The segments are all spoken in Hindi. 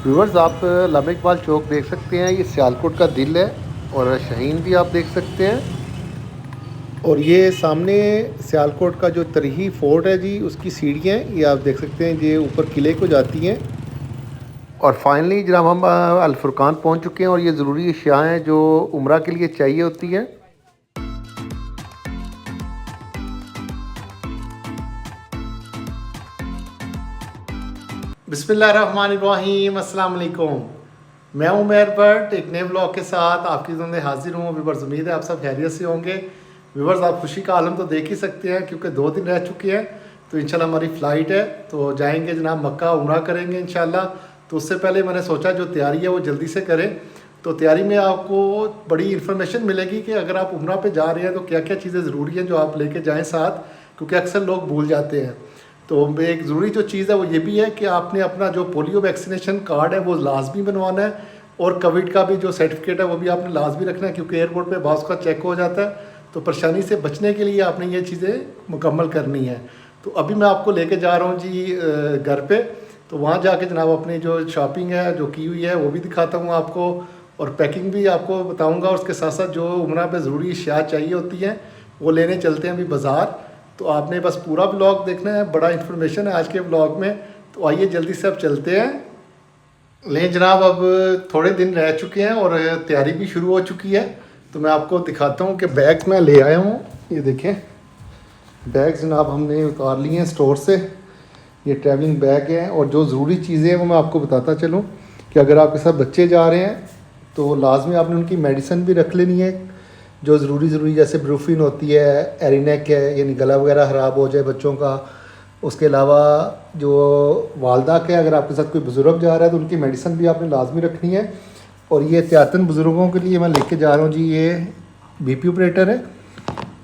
व्यूअर्स आप लामा इकबाल चौक देख सकते हैं, ये सियालकोट का दिल है और शाहीन भी आप देख सकते हैं। और ये सामने सियालकोट का जो तरीही फोर्ट है जी, उसकी सीढ़ियाँ ये आप देख सकते हैं, ये ऊपर किले को जाती हैं। और फाइनली जनाब हम अल फुरकान पहुँच चुके हैं और ये ज़रूरी अशिया हैं जो उम्रा के लिए चाहिए होती हैं। बिस्मिल्लाहिर्रहमानिर्रहीम, अस्सलाम वालेकुम। मैं हूं उमर भट्ट, एक नए ब्लॉग के साथ आपकी ज़िंदगी हाजिर हूं। व्यूवर्स, उम्मीद है आप सब खैरियत से होंगे। व्यूवर्स, आप खुशी का आलम तो देख ही सकते हैं क्योंकि 2 दिन रह चुके हैं। तो इंशाल्लाह हमारी फ़्लाइट है, तो जाएंगे जनाब मक्का, उम्रा करेंगे इंशाल्लाह। तो उससे पहले मैंने सोचा जो तैयारी है वो जल्दी से करें। तो तैयारी में आपको बड़ी इन्फॉर्मेशन मिलेगी कि अगर आप उम्रा पे जा रहे हैं तो क्या क्या चीज़ें ज़रूरी हैं जो आप लेके जाएँ साथ, क्योंकि अक्सर लोग भूल जाते हैं। तो एक ज़रूरी जो चीज़ है वो ये भी है कि आपने अपना जो पोलियो वैक्सीनेशन कार्ड है वो लाजमी बनवाना है, और कोविड का भी जो सर्टिफिकेट है वो भी आपने लाजमी रखना है, क्योंकि एयरपोर्ट पे बास का चेक हो जाता है। तो परेशानी से बचने के लिए आपने ये चीज़ें मुकम्मल करनी है। तो अभी मैं आपको लेके जा रहा हूँ जी घर पे। तो वहाँ जाके जनाब अपनी जो शॉपिंग है जो की हुई है वो भी दिखाता हूँ आपको, और पैकिंग भी आपको बताऊँगा। उसके साथ साथ जो उम्रा पे ज़रूरी अशिया चाहिए होती हैं वो लेने चलते हैं अभी बाज़ार। तो आपने बस पूरा ब्लॉग देखना है, बड़ा इन्फॉर्मेशन है आज के ब्लॉग में। तो आइए जल्दी से अब चलते हैं। लें जनाब, अब थोड़े दिन रह चुके हैं और तैयारी भी शुरू हो चुकी है। तो मैं आपको दिखाता हूँ कि बैग मैं ले आया हूँ। ये देखें, बैग जनाब हमने उतार लिए हैं स्टोर से। ये ट्रैवलिंग बैग हैं, और जो ज़रूरी चीज़ें हैं वो मैं आपको बताता चलूँ कि अगर आपके साथ बच्चे जा रहे हैं तो लाजमी आपने उनकी मेडिसिन भी रख लेनी है जो ज़रूरी, जैसे ब्रूफिन होती है, एरिनेक है, यानी गला वगैरह ख़राब हो जाए बच्चों का। उसके अलावा जो वालदा के, अगर आपके साथ कोई बुज़ुर्ग जा रहा है तो उनकी मेडिसिन भी आपने लाजमी रखनी है। और ये एहतियातन बुज़ुर्गों के लिए मैं लेके जा रहा हूँ जी, ये बीपी ऑपरेटर है,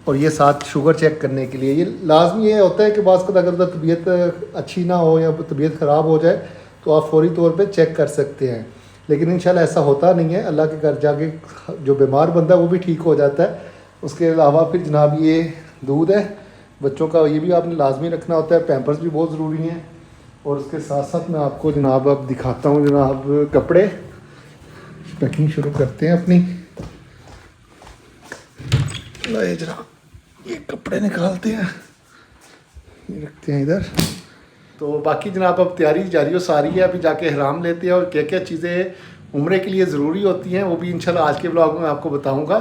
और ये साथ शुगर चेक करने के लिए। ये लाजमी ये होता है कि बाज़ अगर तबीयत अच्छी ना हो या तबीयत ख़राब हो जाए तो आप फौरी तौर पे चेक कर सकते हैं, लेकिन इंशाल्लाह ऐसा होता नहीं है। अल्लाह के घर जाके जो बीमार बंदा है वो भी ठीक हो जाता है। उसके अलावा फिर जनाब ये दूध है बच्चों का, ये भी आपने लाजमी रखना होता है। पैम्पर्स भी बहुत ज़रूरी हैं। और उसके साथ साथ मैं आपको जनाब अब दिखाता हूँ जनाब कपड़े। पैकिंग शुरू करते हैं अपनी। लाए जनाब, ये कपड़े निकालते हैं, ये रखते हैं इधर। तो बाकी जनाब अब तैयारी जारी हो सारी है, अभी जाके ihram लेते हैं और क्या क्या चीज़ें उम्रे के लिए ज़रूरी होती हैं वो भी इंशाल्लाह आज के ब्लॉग में आपको बताऊंगा।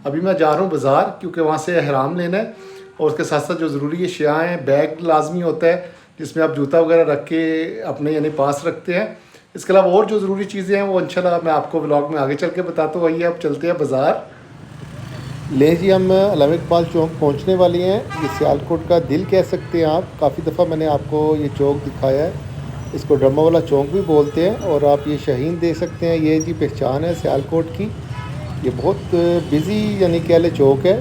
अभी मैं जा रहा हूँ बाज़ार क्योंकि वहाँ से ihram लेना है, और उसके साथ साथ जो ज़रूरी अशिया हैं, बैग लाजमी होता है जिसमें आप जूता वगैरह रख के अपने यानी पास रखते हैं। इसके अलावा और जो ज़रूरी चीज़ें हैं वो इंशाल्लाह मैं आपको ब्लॉग में आगे चल के बताता हूँ। आइए अब चलते हैं बाज़ार। ले जी, हम लामा इकबाल चौक पहुंचने वाले हैं। ये सियालकोट का दिल कह सकते हैं आप। काफ़ी दफ़ा मैंने आपको ये चौक दिखाया है, इसको ड्रमा वाला चौक भी बोलते हैं। और आप ये शाहीन देख सकते हैं, ये जी पहचान है सियालकोट की। ये बहुत बिज़ी यानी कह ले चौक है।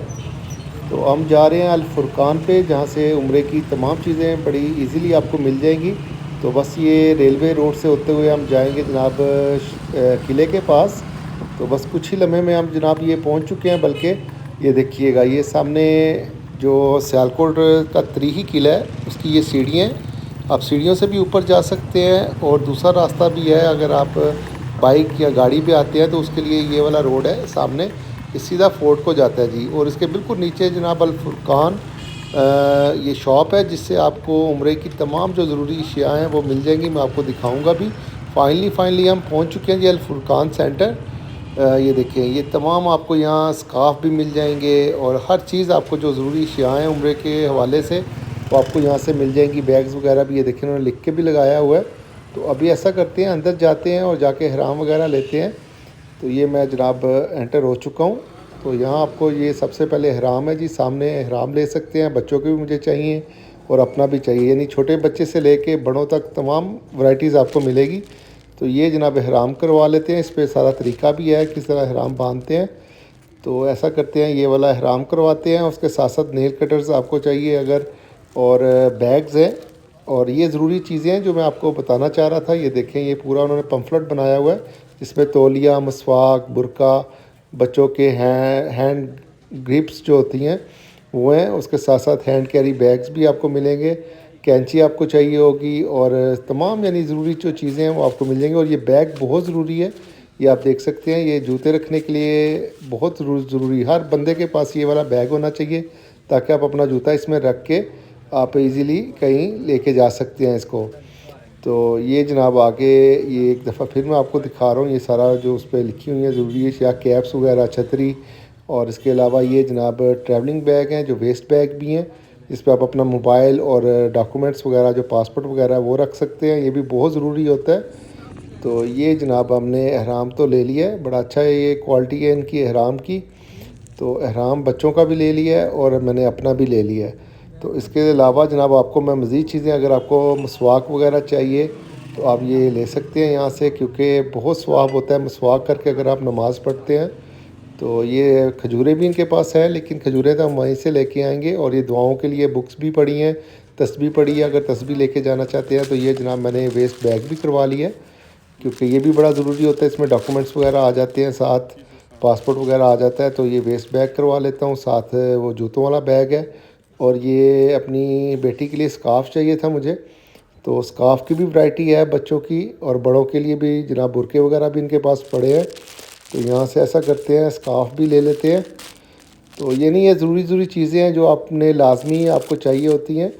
तो हम जा रहे हैं अल फुरकान पे, जहाँ से उम्रे की तमाम चीज़ें बड़ी इजीली आपको मिल जाएंगी। तो बस ये रेलवे रोड से होते हुए हम जाएंगे जनाब किले के पास। तो बस कुछ ही लम्हे में हम जनाब ये पहुँच चुके हैं। बल्कि ये देखिएगा, ये सामने जो सियालकोट का तरीही किला है उसकी ये सीढ़ियाँ हैं। आप सीढ़ियों से भी ऊपर जा सकते हैं, और दूसरा रास्ता भी है। अगर आप बाइक या गाड़ी पे आते हैं तो उसके लिए ये वाला रोड है सामने, ये सीधा फोर्ट को जाता है जी। और इसके बिल्कुल नीचे जनाब अल फुरकान ये शॉप है जिससे आपको उम्रे की तमाम जो ज़रूरी अशिया हैं वो मिल जाएंगी। मैं आपको दिखाऊँगा भी। फाइनली हम पहुँच चुके हैं जी अल फुरकान सेंटर। ये देखें, ये तमाम आपको यहाँ स्कार्फ भी मिल जाएंगे, और हर चीज़ आपको जो ज़रूरी अशिया हैं उम्रे के हवाले से वो आपको यहाँ से मिल जाएंगी। बैग्स वगैरह भी ये देखें उन्होंने लिख के भी लगाया हुआ है। तो अभी ऐसा करते हैं, अंदर जाते हैं और जाके ihram वगैरह लेते हैं। तो ये मैं जनाब एंटर हो चुका हूँ। तो यहाँ आपको ये सबसे पहले ihram है जी, सामने ihram ले सकते हैं। बच्चों के भी मुझे चाहिए और अपना भी चाहिए, यानी छोटे बच्चे से लेके बड़ों तक तमाम वैरायटीज़ आपको मिलेगी। तो ये जनाब ihram करवा लेते हैं। इस पर सारा तरीका भी है किस तरह ihram बांधते हैं। तो ऐसा करते हैं, ये वाला ihram करवाते हैं। उसके साथ साथ नेल कटर्स आपको चाहिए अगर, और बैग्स हैं, और ये ज़रूरी चीज़ें हैं जो मैं आपको बताना चाह रहा था। ये देखें, ये पूरा उन्होंने पम्फलेट बनाया हुआ है जिसमें तौलिया, मसवाक, बुरका, बच्चों के हैंड ग्रिप्स जो होती हैं वो हैं। उसके साथ साथ हैंड कैरी बैग्स भी आपको मिलेंगे। कैंची आपको चाहिए होगी और तमाम यानी ज़रूरी जो चीज़ें हैं वो आपको मिल जाएंगी। और ये बैग बहुत ज़रूरी है, ये आप देख सकते हैं, ये जूते रखने के लिए बहुत ज़रूरी, हर बंदे के पास ये वाला बैग होना चाहिए ताकि आप अपना जूता इसमें रख के आप इजीली कहीं लेके जा सकते हैं इसको। तो ये जनाब आगे ये एक दफ़ा फिर मैं आपको दिखा रहा हूँ, ये सारा जो उस पर लिखी हुई है ज़रूरी है, या कैप्स वगैरह, छतरी, और इसके अलावा ये जनाब ट्रैवलिंग बैग हैं जो वेस्ट बैग भी हैं, इस पर आप अपना मोबाइल और डॉक्यूमेंट्स वगैरह जो पासपोर्ट वगैरह वो रख सकते हैं, ये भी बहुत ज़रूरी होता है। तो ये जनाब हमने अहराम तो ले लिया है, बड़ा अच्छा है, ये क्वालिटी है इनकी अहराम की। तो अहराम बच्चों का भी ले लिया है और मैंने अपना भी ले लिया है। तो इसके अलावा जनाब आपको मैं मज़ीद चीज़ें, अगर आपको मसवाक वगैरह चाहिए तो आप ये ले सकते हैं यहाँ से, क्योंकि बहुत स्वाब होता है मसवाक करके अगर आप नमाज़ पढ़ते हैं। तो ये खजूरें भी इनके पास है, लेकिन खजूरें तो हम वहीं से लेके आएंगे। और ये दुआओं के लिए बुक्स भी पड़ी हैं, तस्बीह पड़ी है, अगर तस्बीह लेके जाना चाहते हैं तो ये जनाब मैंने वेस्ट बैग भी करवा लिया है, क्योंकि ये भी बड़ा ज़रूरी होता है, इसमें डॉक्यूमेंट्स वगैरह आ जाते हैं, साथ पासपोर्ट वगैरह आ जाता है। तो ये वेस्ट बैग करवा लेता हूँ, साथ वो जूतों वाला बैग है। और ये अपनी बेटी के लिए स्कार्फ़ चाहिए था मुझे, तो स्कार्फ़ की भी वैरायटी है बच्चों की, और बड़ों के लिए भी जनाब बुरके वगैरह भी इनके पास पड़े हैं। तो यहाँ से ऐसा करते हैं, स्कार्फ़ भी ले लेते हैं। तो ये नहीं है, ज़रूरी चीज़ें हैं जो आपने लाजमी आपको चाहिए होती हैं।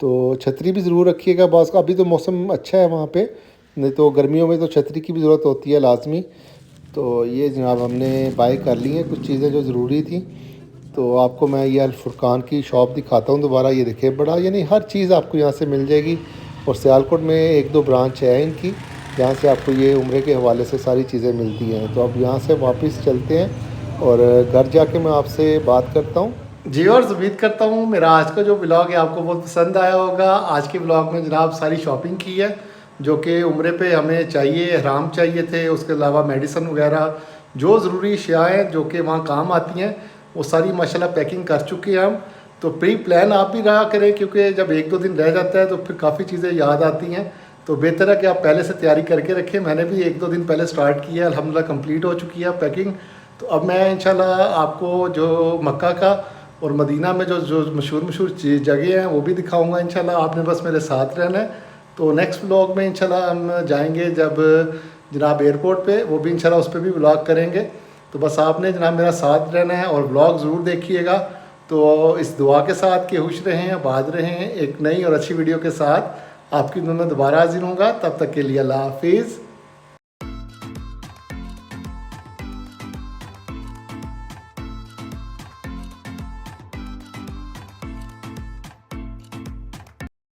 तो छतरी भी ज़रूर रखिएगा बाज़ का, अभी तो मौसम अच्छा है वहाँ पे, नहीं तो गर्मियों में तो छतरी की भी ज़रूरत होती है लाजमी। तो ये जनाब हमने बाय कर ली हैं कुछ चीज़ें जो ज़रूरी थी। तो आपको मैं ये अल-फुरकान की शॉप दिखाता हूँ दोबारा, ये देखिए, बड़ा यानी हर चीज़ आपको यहाँ से मिल जाएगी। और सियालकोट में 1-2 ब्रांच है इनकी, जहाँ से आपको ये उम्रे के हवाले से सारी चीज़ें मिलती हैं। तो अब यहाँ से वापस चलते हैं और घर जाके मैं आपसे बात करता हूँ। जी, और उम्मीद करता हूँ मेरा आज का जो ब्लॉग है आपको बहुत पसंद आया होगा। आज के ब्लॉग में जनाब सारी शॉपिंग की है जो कि उम्रे पे हमें चाहिए, एहराम चाहिए थे, उसके अलावा मेडिसन वगैरह जो ज़रूरी अशिया हैं जो कि वहाँ काम आती हैं, वो सारी माशाल्लाह पैकिंग कर चुके हैं हम। तो प्री प्लान आप भी रहा करें, क्योंकि जब 1-2 दिन रह जाता है तो फिर काफ़ी चीज़ें याद आती हैं। तो बेहतर है कि आप पहले से तैयारी करके रखें। मैंने भी 1-2 दिन पहले स्टार्ट किया है, अल्हम्दुलिल्लाह कंप्लीट हो चुकी है पैकिंग। तो अब मैं इंशाल्लाह आपको जो मक्का का और मदीना में जो मशहूर जगह हैं वो भी दिखाऊंगा इंशाल्लाह। आपने बस मेरे साथ रहना है। तो नेक्स्ट व्लॉग में इंशाल्लाह हम जाएंगे जब जनाब एयरपोर्ट पे, वो भी इंशाल्लाह उस पर भी व्लॉग करेंगे। तो बस आपने जनाब मेरा साथ रहना है और व्लॉग ज़रूर देखिएगा। तो इस दुआ के साथ कि खुश रहें, आबाद रहें, एक नई और अच्छी वीडियो के साथ आपकी मैं दोबारा हाजिर होऊंगा। तब तक के लिए अल्लाह हाफिज़।